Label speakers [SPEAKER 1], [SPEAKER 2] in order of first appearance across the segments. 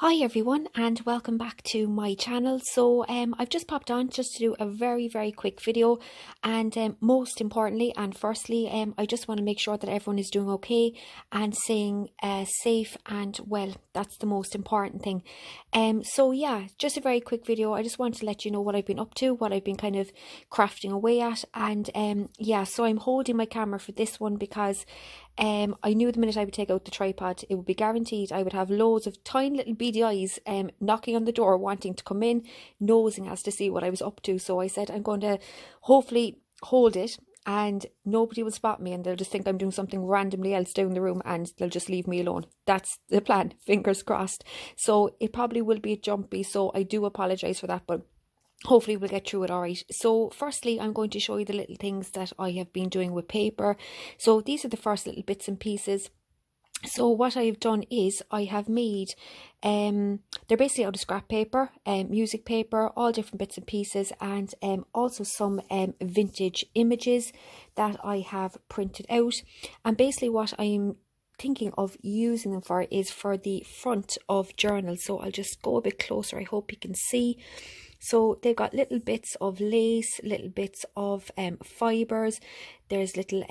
[SPEAKER 1] Hi everyone and welcome back to my channel. So I've just popped on just to do a very quick video, and most importantly and firstly I just want to make sure that everyone is doing okay and staying safe and well. That's the most important thing. So yeah, just a very quick video. I just want to let you know what I've been up to, what I've been kind of crafting away at, and yeah, so I'm holding my camera for this one because I knew the minute I would take out the tripod, it would be guaranteed I would have loads of tiny little beady eyes knocking on the door, wanting to come in, nosing as to see what I was up to. So I said I'm going to hopefully hold it and nobody will spot me and they'll just think I'm doing something randomly else down the room and they'll just leave me alone. That's the plan, fingers crossed. So it probably will be jumpy, so I do apologise for that, but hopefully we'll get through it all right. So firstly, I'm going to show you the little things that I have been doing with paper. So these are the first little bits and pieces. So what I have done is I have made, they're basically out of scrap paper, music paper, all different bits and pieces, and also some vintage images that I have printed out. And basically what I'm thinking of using them for is for the front of journals. So I'll just go a bit closer, I hope you can see. So they've got little bits of lace, little bits of fibres, there's little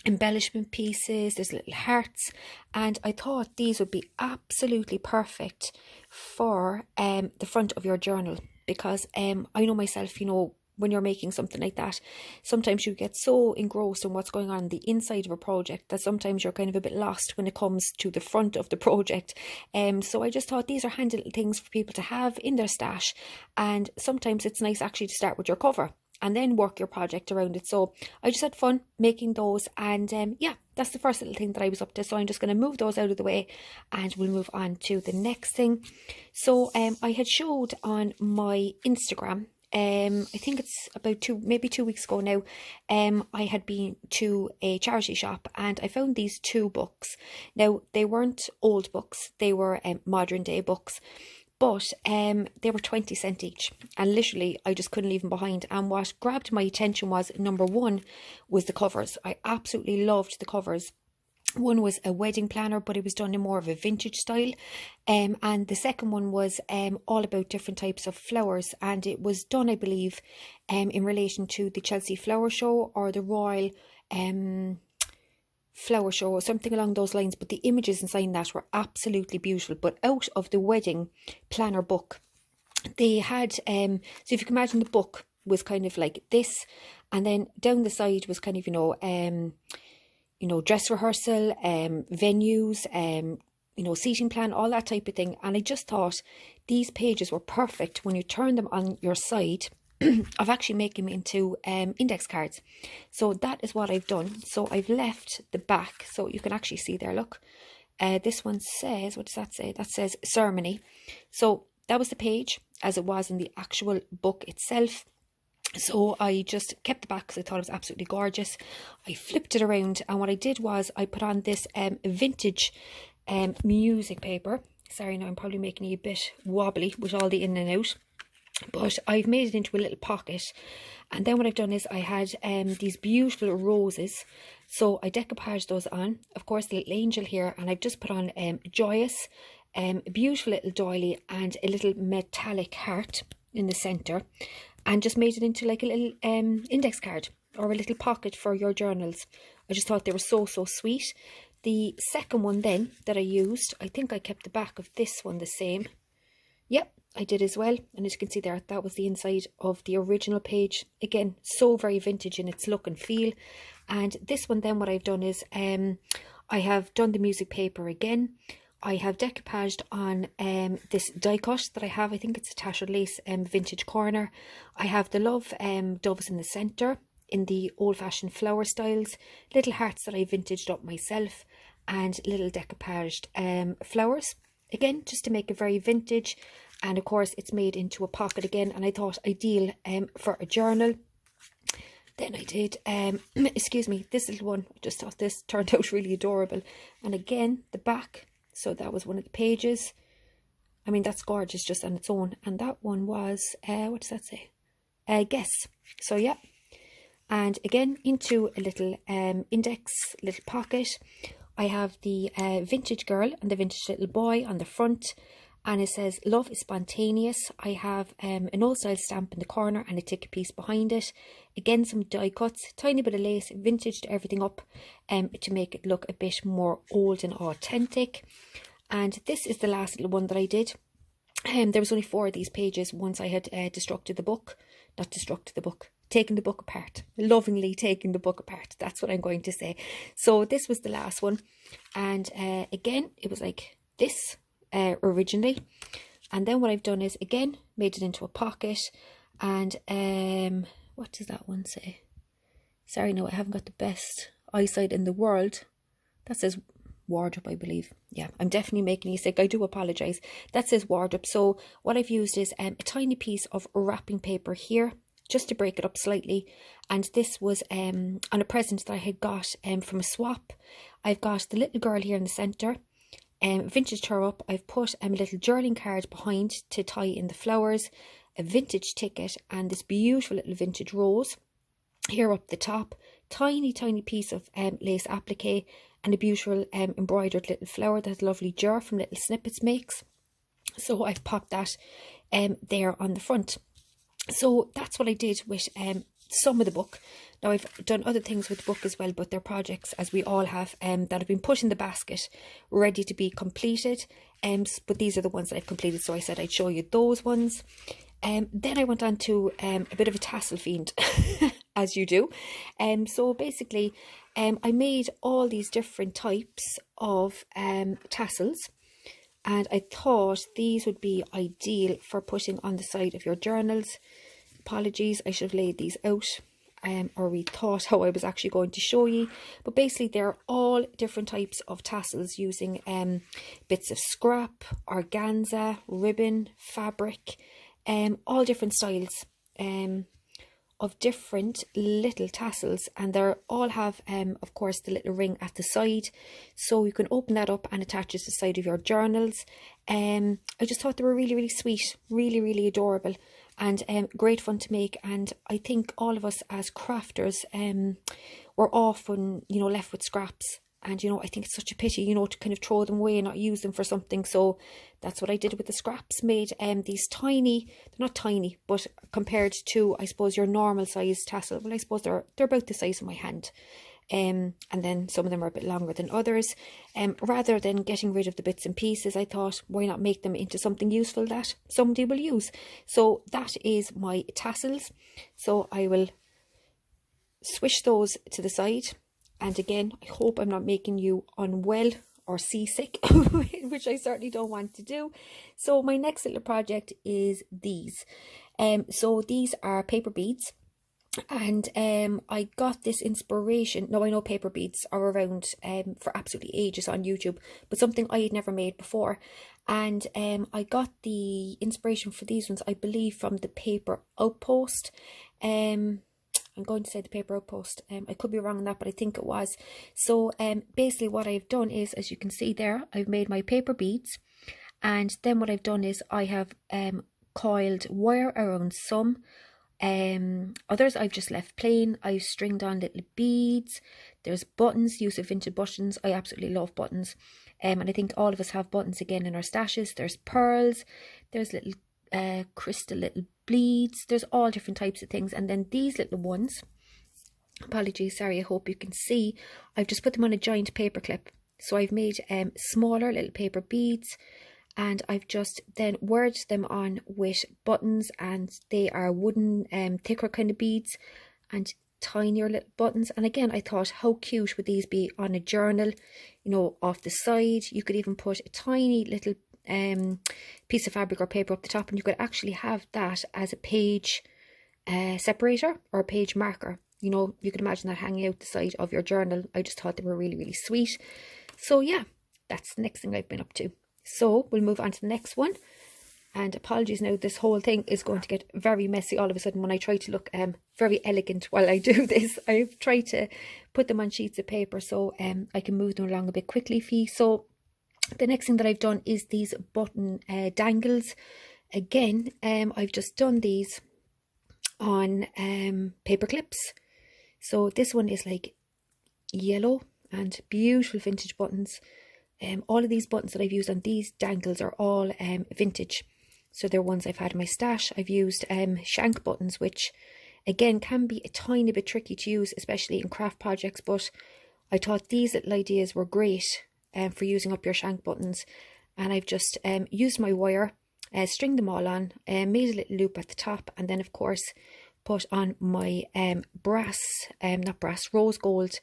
[SPEAKER 1] embellishment pieces, there's little hearts, and I thought these would be absolutely perfect for the front of your journal, because I know myself, you know, when you're making something like that, sometimes you get so engrossed in what's going on the inside of a project that sometimes you're kind of a bit lost when it comes to the front of the project. So I just thought these are handy little things for people to have in their stash, and sometimes it's nice actually to start with your cover and then work your project around it. So I just had fun making those, and yeah, that's the first little thing that I was up to. So I'm just going to move those out of the way and we'll move on to the next thing. So I had showed on my Instagram, I think it's about maybe 2 weeks ago now, I had been to a charity shop and I found these two books. Now, they weren't old books, they were modern day books, but they were 20 cents each, and literally I just couldn't leave them behind. And what grabbed my attention was, number one, was the covers. I absolutely loved the covers. One was a wedding planner, but it was done in more of a vintage style, and the second one was all about different types of flowers, and it was done, I believe, in relation to the Chelsea Flower Show or the Royal Flower Show or something along those lines. But the images inside that were absolutely beautiful. But out of the wedding planner book, they had so if you can imagine, the book was kind of like this, and then down the side was kind of, you know, dress rehearsal, venues, you know, seating plan, all that type of thing. And I just thought these pages were perfect when you turn them on your side of actually making them into index cards. So that is what I've done. So I've left the back, so you can actually see there, look. This one says, what does that say? That says ceremony. So that was the page as it was in the actual book itself. So I just kept the back because I thought it was absolutely gorgeous. I flipped it around, and what I did was I put on this vintage music paper. Sorry, now I'm probably making you a bit wobbly with all the in and out, but I've made it into a little pocket. And then what I've done is I had these beautiful roses, so I decoupaged those on. Of course, the little angel here, and I've just put on joyous, a beautiful little doily and a little metallic heart in the centre, and just made it into like a little index card or a little pocket for your journals. I just thought they were so sweet. The second one then that I used, I think I kept the back of this one the same. Yep, I did as well. And as you can see there, that was the inside of the original page. Again, so very vintage in its look and feel. And this one then, what I've done is I have done the music paper again. I have decoupaged on this die cut that I have. I think it's a tresure lace vintage corner. I have the love doves in the centre in the old-fashioned flower styles, little hearts that I vintaged up myself, and little decoupaged flowers. Again, just to make it very vintage. And of course, it's made into a pocket again, and I thought ideal for a journal. Then I did, excuse me, this little one. I just thought this turned out really adorable. And again, the back. So that was one of the pages. I mean, that's gorgeous just on its own. And that one was, what does that say? Guess. So, yeah. And again, into a little index, little pocket. I have the vintage girl and the vintage little boy on the front, and it says love is spontaneous. I have an old style stamp in the corner and a ticket piece behind it. Again, some die cuts, tiny bit of lace, vintaged everything up to make it look a bit more old and authentic. And this is the last little one that I did. There was only 4 of these pages once I had taken the book apart, lovingly taking the book apart. That's what I'm going to say. So this was the last one, and again, it was like this originally, and then what I've done is again made it into a pocket. And what does that one say? Sorry, no, I haven't got the best eyesight in the world. That says wardrobe, I believe. Yeah, I'm definitely making you sick. I do apologize. That says wardrobe. So what I've used is a tiny piece of wrapping paper here, just to break it up slightly. And this was on a present that I had got from a swap. I've got the little girl here in the centre, vintaged her up. I've put a little journaling card behind to tie in the flowers, a vintage ticket, and this beautiful little vintage rose here up the top. Tiny piece of lace applique, and a beautiful embroidered little flower that lovely jar from Little Snippets makes. So I've popped that there on the front. So that's what I did with some of the book. Now I've done other things with the book as well, but they're projects, as we all have, that have been put in the basket ready to be completed. But these are the ones that I've completed, so I said I'd show you those ones. Then I went on to a bit of a tassel fiend, as you do. So basically, I made all these different types of tassels, and I thought these would be ideal for putting on the side of your journals. Apologies, I should have laid these out or rethought how I was actually going to show you. But basically, they're all different types of tassels using bits of scrap, organza, ribbon, fabric, all different styles of different little tassels, and they all have of course the little ring at the side, so you can open that up and attach it to the side of your journals. I just thought they were really sweet, really adorable, and great fun to make. And I think all of us as crafters we're often, you know, left with scraps, and you know, I think it's such a pity, you know, to kind of throw them away and not use them for something. So that's what I did with the scraps. Made these tiny, they're not tiny, but compared to, I suppose, your normal size tassel, well, I suppose they're about the size of my hand. And then some of them are a bit longer than others. Rather than getting rid of the bits and pieces, I thought, why not make them into something useful that somebody will use? So that is my tassels. So I will swish those to the side. And again, I hope I'm not making you unwell or seasick, which I certainly don't want to do. So my next little project is these. So these are paper beads. And I got this inspiration. Now, I know paper beads are around for absolutely ages on YouTube, but something I had never made before. And I got the inspiration for these ones, I believe, from the Paper Outpost. I'm going to say the Paper Outpost. I could be wrong on that, but I think it was. So basically what I've done is, as you can see there, I've made my paper beads. And then what I've done is I have coiled wire around some. Others I've just left plain. I've stringed on little beads. There's buttons, use of vintage buttons. I absolutely love buttons. And I think all of us have buttons again in our stashes. There's pearls. There's little crystal little bleeds. There's all different types of things. And then these little ones, apologies, sorry, I hope you can see, I've just put them on a giant paper clip. So I've made smaller little paper beads, and I've just then wired them on with buttons, and they are wooden, thicker kind of beads and tinier little buttons. And again, I thought, how cute would these be on a journal, you know, off the side? You could even put a tiny little piece of fabric or paper up the top, and you could actually have that as a page separator or a page marker. You know, you could imagine that hanging out the side of your journal. I just thought they were really sweet. So yeah, that's the next thing I've been up to. So we'll move on to the next one. And apologies now, this whole thing is going to get very messy all of a sudden when I try to look very elegant while I do this. I've tried to put them on sheets of paper so I can move them along a bit quickly for you. So the next thing that I've done is these button dangles. Again, I've just done these on paper clips. So this one is like yellow and beautiful vintage buttons. All of these buttons that I've used on these dangles are all vintage. So they're ones I've had in my stash. I've used shank buttons, which again can be a tiny bit tricky to use, especially in craft projects, but I thought these little ideas were great for using up your shank buttons. And I've just used my wire, stringed them all on, made a little loop at the top, and then of course put on my rose gold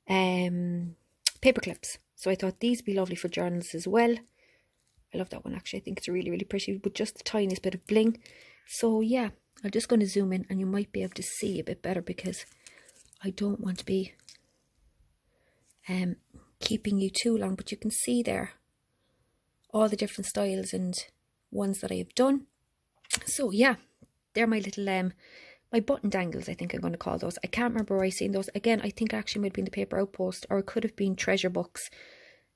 [SPEAKER 1] paper clips. So I thought these would be lovely for journals as well. I love that one actually. I think it's really, really pretty with just the tiniest bit of bling. So yeah, I'm just going to zoom in and you might be able to see a bit better because I don't want to be keeping you too long. But you can see there all the different styles and ones that I have done. So yeah, they're my little my button dangles, I think I'm going to call those. I can't remember where I seen those. Again, I think actually might have been the Paper Outpost, or it could have been Treasure Books.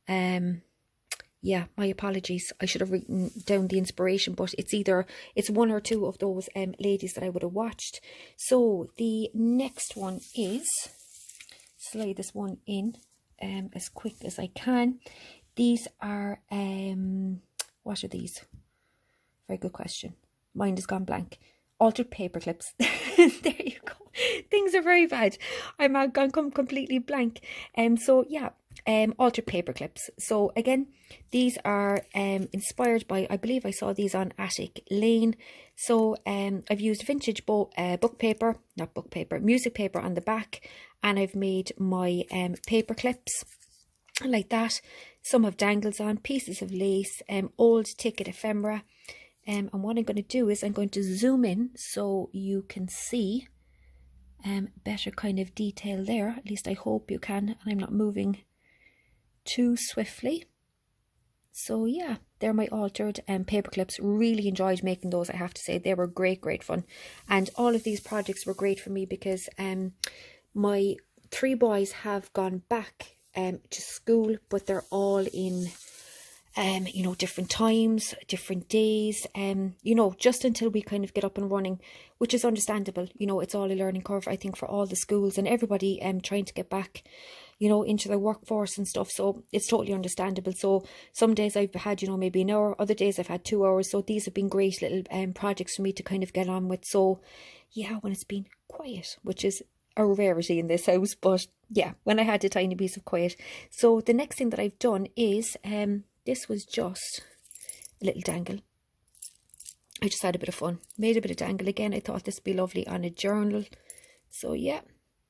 [SPEAKER 1] Yeah, my apologies. I should have written down the inspiration, but it's one or two of those ladies that I would have watched. So the next one is, slide this one in as quick as I can. These are, what are these? Very good question. Mine has gone blank. Altered paper clips. There you go. Things are very bad. I'm gone completely blank. So yeah, altered paper clips. So again, these are inspired by, I believe I saw these on Attic Lane. So I've used vintage music paper on the back, and I've made my paper clips like that. Some have dangles on, pieces of lace, old ticket ephemera. And what I'm going to do is I'm going to zoom in so you can see better kind of detail there. At least I hope you can, and I'm not moving too swiftly. So yeah, they're my altered paper clips. Really enjoyed making those, I have to say. They were great fun. And all of these projects were great for me because my 3 boys have gone back to school, but they're all in you know, different times, different days, you know, just until we kind of get up and running, which is understandable. You know, it's all a learning curve, I think, for all the schools and everybody trying to get back, you know, into their workforce and stuff. So it's totally understandable. So some days I've had, you know, maybe an hour, other days I've had 2 hours. So these have been great little projects for me to kind of get on with. So yeah, when it's been quiet, which is a rarity in this house, but yeah, when I had a tiny piece of quiet. So the next thing that I've done is this was just a little dangle. I just had a bit of fun. Made a bit of dangle again. I thought this would be lovely on a journal. So yeah,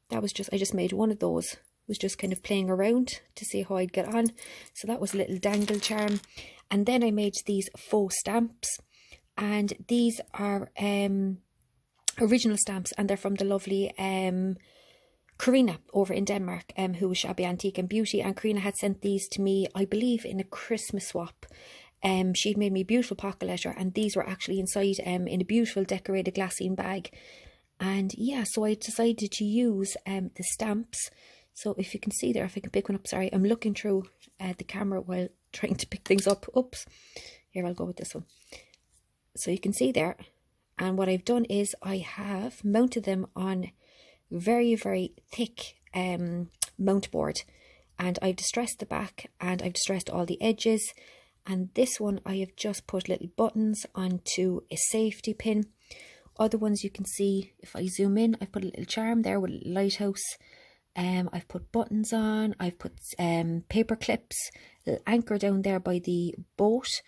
[SPEAKER 1] that was just, I just made one of those. Was just kind of playing around to see how I'd get on. So that was a little dangle charm. And then I made these faux stamps. And these are original stamps. And they're from the lovely Karina over in Denmark, who was Shabby Antique and Beauty, and Karina had sent these to me, I believe, in a Christmas swap. She'd made me a beautiful pocket letter, and these were actually inside in a beautiful decorated glassine bag. And yeah, so I decided to use the stamps. So if you can see there, if I can pick one up, sorry, I'm looking through the camera while trying to pick things up. Oops, here, I'll go with this one. So you can see there, and what I've done is I have mounted them on very thick mount board, and I've distressed the back and I've distressed all the edges. And this one I have just put little buttons onto a safety pin. Other ones you can see, if I zoom in, I've put a little charm there with a lighthouse. I've put buttons on, I've put paper clips, a little anchor down there by the boat.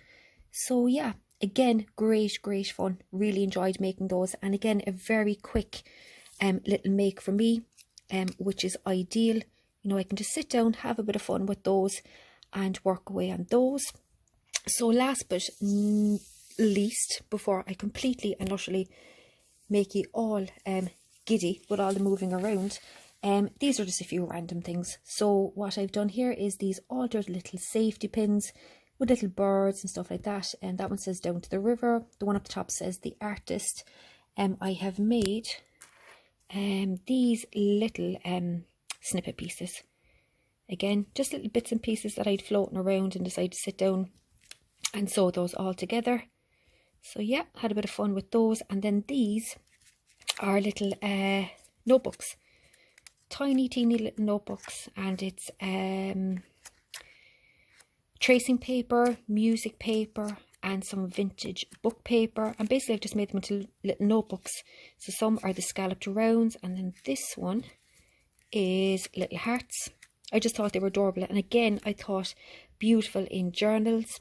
[SPEAKER 1] So yeah, again, great fun. Really enjoyed making those, and again, a very quick little make for me, which is ideal. You know, I can just sit down, have a bit of fun with those and work away on those. So last but least, before I completely and utterly make you all giddy with all the moving around, these are just a few random things. So what I've done here is these altered little safety pins with little birds and stuff like that, and that one says Down to the River. The one up the top says The Artist. I have made these little snippet pieces. Again, just little bits and pieces that I'd floating around and decided to sit down and sew those all together. So yeah, had a bit of fun with those. And then these are little notebooks. tiny teeny little notebooks, and it's tracing paper, music paper, and some vintage book paper. And basically I've just made them into little notebooks. So some are the scalloped rounds, and then this one is little hearts. I just thought they were adorable, and again I thought beautiful in journals.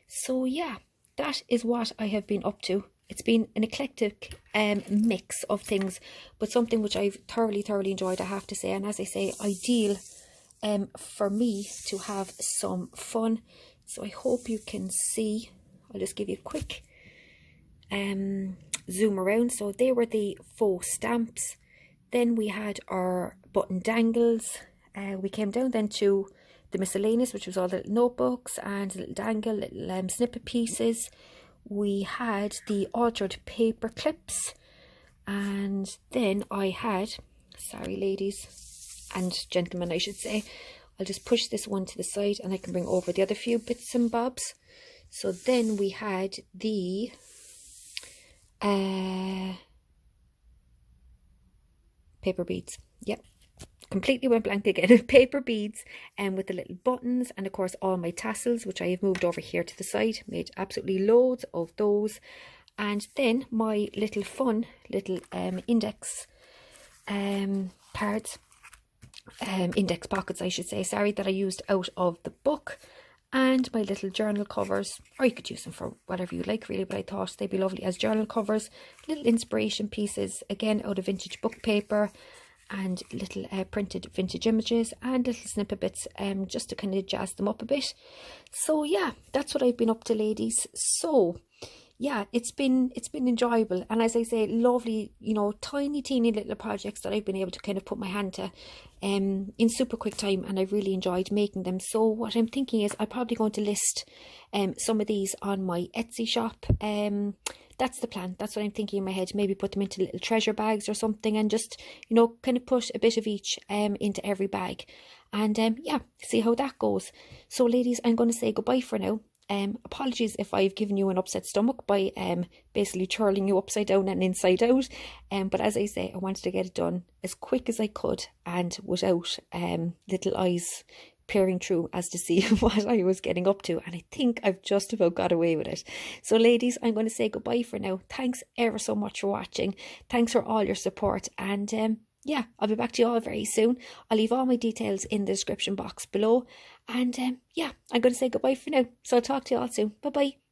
[SPEAKER 1] So yeah, that is what I have been up to. It's been an eclectic mix of things, but something which I've thoroughly enjoyed, I have to say. And as I say, ideal for me to have some fun. So I hope you can see. I'll just give you a quick zoom around. So they were the faux stamps. Then we had our button dangles. We came down then to the miscellaneous, which was all the little notebooks and little dangle, little snippet pieces. We had the altered paper clips, and then I had, sorry ladies and gentlemen I should say, I'll just push this one to the side and I can bring over the other few bits and bobs. So then we had the paper beads. Yep, completely went blank again. Paper beads, and with the little buttons, and of course all my tassels, which I have moved over here to the side. Made absolutely loads of those. And then my little fun little index cards, index pockets I should say, sorry, that I used out of the book. And my little journal covers, or you could use them for whatever you like really, but I thought they'd be lovely as journal covers. Little inspiration pieces, again out of vintage book paper, and little printed vintage images and little snippet bits just to kind of jazz them up a bit. So yeah, that's what I've been up to, ladies. So yeah, it's been enjoyable, and as I say, lovely, you know, tiny teeny little projects that I've been able to kind of put my hand to in super quick time, and I've really enjoyed making them. So what I'm thinking is I'm probably going to list some of these on my Etsy shop. That's the plan. That's what I'm thinking in my head. Maybe put them into little treasure bags or something, and just, you know, kind of put a bit of each into every bag, and yeah, see how that goes. So ladies, I'm going to say goodbye for now. Apologies if I've given you an upset stomach by basically twirling you upside down and inside out, but as I say, I wanted to get it done as quick as I could and without little eyes peering through as to see what I was getting up to, and I think I've just about got away with it. So ladies, I'm going to say goodbye for now. Thanks ever so much for watching. Thanks for all your support, and yeah, I'll be back to you all very soon. I'll leave all my details in the description box below. And yeah, I'm going to say goodbye for now. So I'll talk to you all soon. Bye bye.